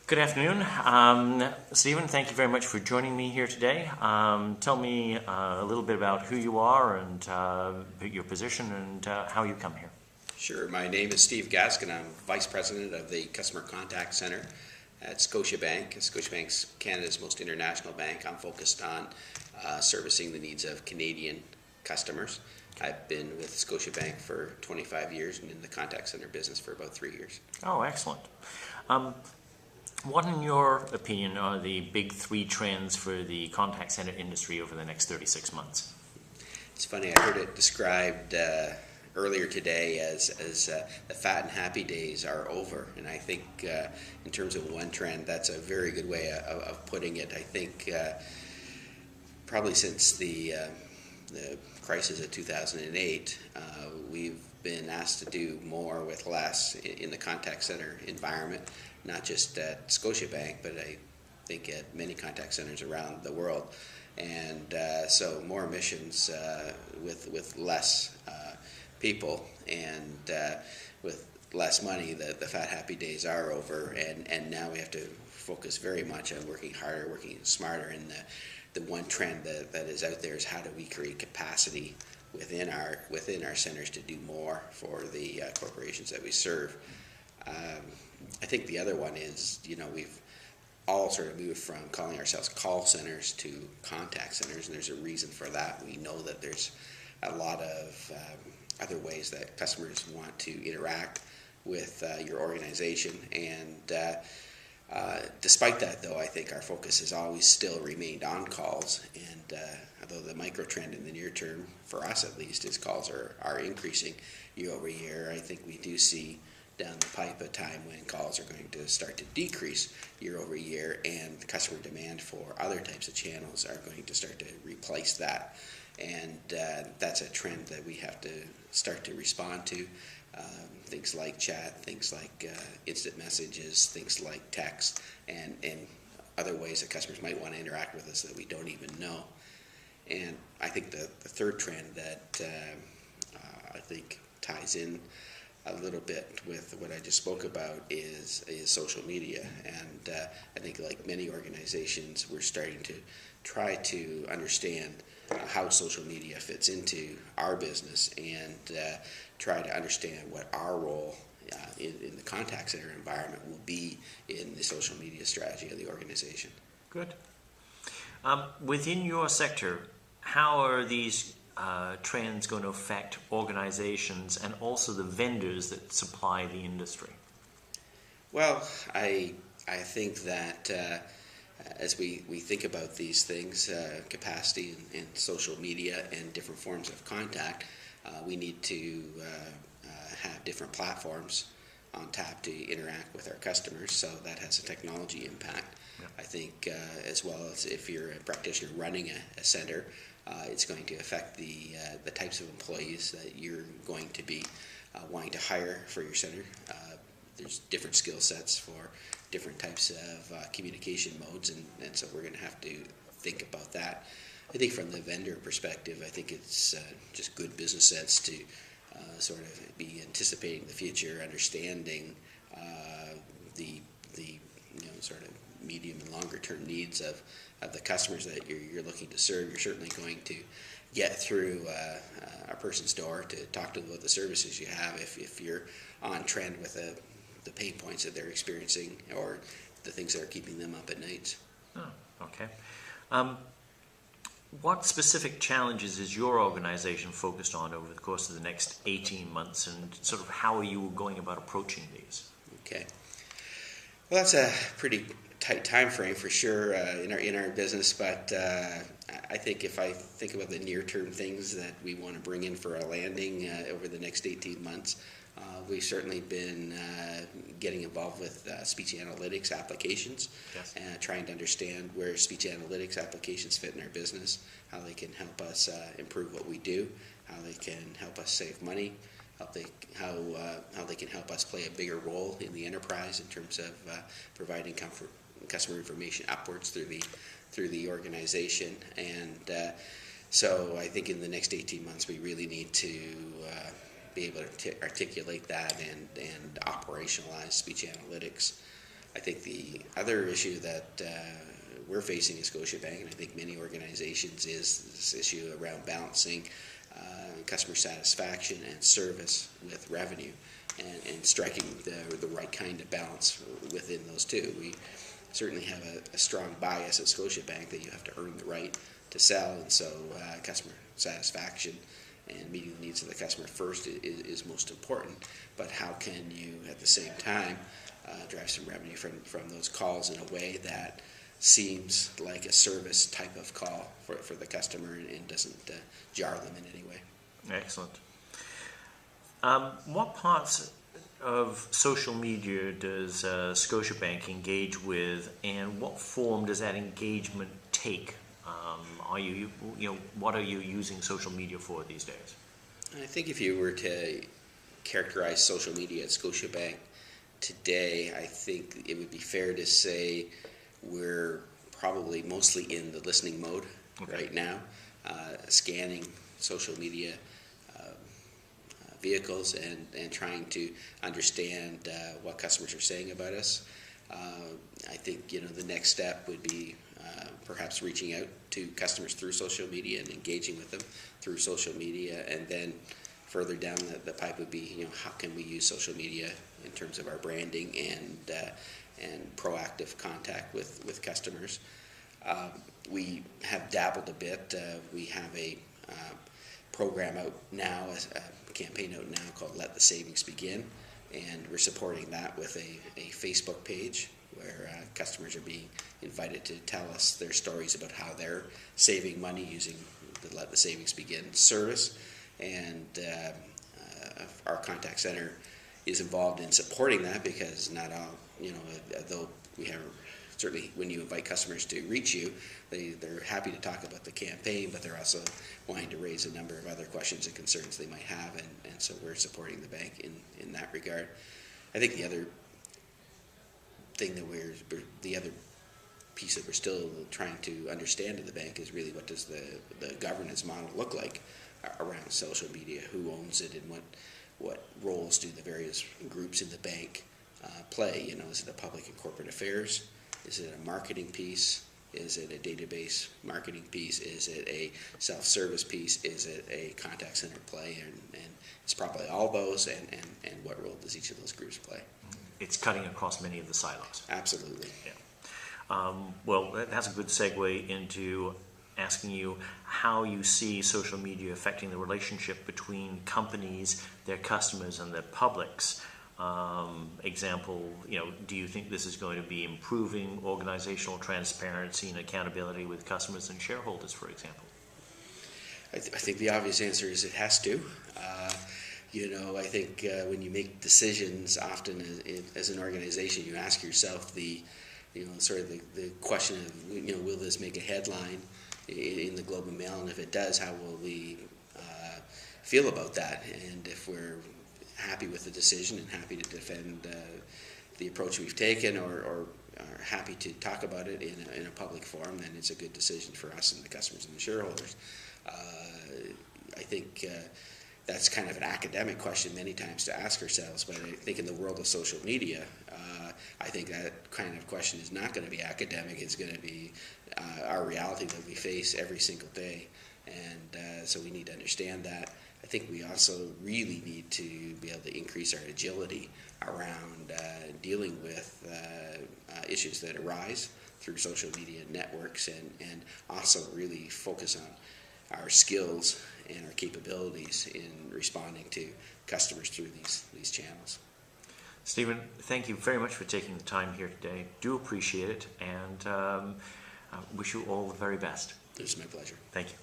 Good afternoon. Stephen, thank you very much for joining me here today. Tell me a little bit about who you are and your position and how you come here. Sure. My name is Steve Gaskin. I'm Vice President of the Customer Contact Center at Scotiabank. Scotiabank's Canada's most international bank. I'm focused on servicing the needs of Canadian customers. I've been with Scotiabank for 25 years and in the contact center business for about 3 years. Oh, excellent. What, in your opinion, are the big three trends for the contact center industry over the next 36 months? It's funny, I heard it described earlier today as the fat and happy days are over. And I think in terms of one trend, that's a very good way of putting it. I think probably since the crisis of 2008, we've been asked to do more with less in the contact center environment, not just at Scotiabank, but I think at many contact centers around the world. And so more missions with less people and with less money. The fat happy days are over, and now we have to focus very much on working harder, working smarter. And the one trend that is out there is how do we create capacity within our centers to do more for the corporations that we serve. I think the other one is, we've all sort of moved from calling ourselves call centers to contact centers, and there's a reason for that. We know that there's a lot of other ways that customers want to interact with your organization, and despite that, though, I think our focus has always still remained on calls, and although the micro trend in the near term, for us at least, is calls are increasing year over year, I think we do see down the pipe a time when calls are going to start to decrease year over year, and the customer demand for other types of channels are going to start to replace that. And that's a trend that we have to start to respond to. Things like chat, things like instant messages, things like text, and other ways that customers might want to interact with us that we don't even know. And I think the third trend that I think ties in a little bit with what I just spoke about is social media. And I think, like many organizations, we're starting to try to understand how social media fits into our business and try to understand what our role in the contact center environment will be in the social media strategy of the organization. Good. Within your sector, how are these trends going to affect organizations and also the vendors that supply the industry? Well, I think that as we think about these things, capacity and social media and different forms of contact, we need to have different platforms on tap to interact with our customers, so that has a technology impact. Yeah. I think as well as if you're a practitioner running a center, it's going to affect the types of employees that you're going to be wanting to hire for your center. There's different skill sets for different types of communication modes, and so we're going to have to think about that. I think from the vendor perspective, I think it's just good business sense to sort of be anticipating the future, understanding the sort of medium and longer term needs of the customers that you're looking to serve. You're certainly going to get through a person's door to talk to them about the services you have if you're on trend with the pain points that they're experiencing or the things that are keeping them up at night. Oh, okay. What specific challenges is your organization focused on over the course of the next 18 months, and sort of how are you going about approaching these? Okay. Well, that's a pretty tight time frame for sure in our business, but I think if I think about the near-term things that we want to bring in for a landing over the next 18 months, we've certainly been getting involved with speech analytics applications, yes, and trying to understand where speech analytics applications fit in our business, how they can help us improve what we do, how they can help us save money, how they can help us play a bigger role in the enterprise in terms of providing customer information upwards through the organization. And so I think in the next 18 months we really need to be able to articulate that and operationalize speech analytics. I think the other issue that we're facing at Scotiabank, and I think many organizations, is this issue around balancing customer satisfaction and service with revenue, and striking the right kind of balance within those two. We certainly have a strong bias at Scotiabank that you have to earn the right to sell, and so customer satisfaction and meeting the needs of the customer first is most important. But how can you, at the same time, drive some revenue from those calls in a way that seems like a service type of call for the customer and doesn't jar them in any way? Excellent. What parts of social media does Scotiabank engage with, and what form does that engagement take? What are you using social media for these days? I think if you were to characterize social media at Scotiabank today, I think it would be fair to say we're probably mostly in the listening mode right now, scanning social media vehicles and trying to understand what customers are saying about us. I think the next step would be perhaps reaching out to customers through social media and engaging with them through social media, and then further down the pipe would be how can we use social media in terms of our branding and proactive contact with customers. We have dabbled a bit. We have a program out now, a campaign out now called Let the Savings Begin, and we're supporting that with a Facebook page where customers are being invited to tell us their stories about how they're saving money using the Let the Savings Begin service. And our contact center is involved in supporting that, because not all, though we have, certainly when you invite customers to reach you, they're happy to talk about the campaign, but they're also wanting to raise a number of other questions and concerns they might have, and so we're supporting the bank in that regard. I think the other thing the other piece that we're still trying to understand in the bank is really what does the governance model look like around social media? Who owns it, and what roles do the various groups in the bank play? Is it a public and corporate affairs? Is it a marketing piece? Is it a database marketing piece? Is it a self-service piece? Is it a contact center play? And it's probably all those, and what role does each of those groups play? It's cutting across many of the silos. Absolutely. Yeah. Well, that's a good segue into asking you how you see social media affecting the relationship between companies, their customers, and their publics. Example, do you think this is going to be improving organizational transparency and accountability with customers and shareholders, for example? I think the obvious answer is it has to. I think when you make decisions, often as an organization, you ask yourself the question of, will this make a headline in the Globe and Mail, and if it does, how will we feel about that? And if we're happy with the decision and happy to defend the approach we've taken, or are happy to talk about it in a public forum, then it's a good decision for us and the customers and the shareholders. I think that's kind of an academic question many times to ask ourselves, but I think in the world of social media, I think that kind of question is not going to be academic. It's going to be our reality that we face every single day, and so we need to understand that. I think we also really need to be able to increase our agility around dealing with issues that arise through social media networks, and also really focus on our skills and our capabilities in responding to customers through these channels. Stephen, thank you very much for taking the time here today. Do appreciate it, and I wish you all the very best. It was my pleasure. Thank you.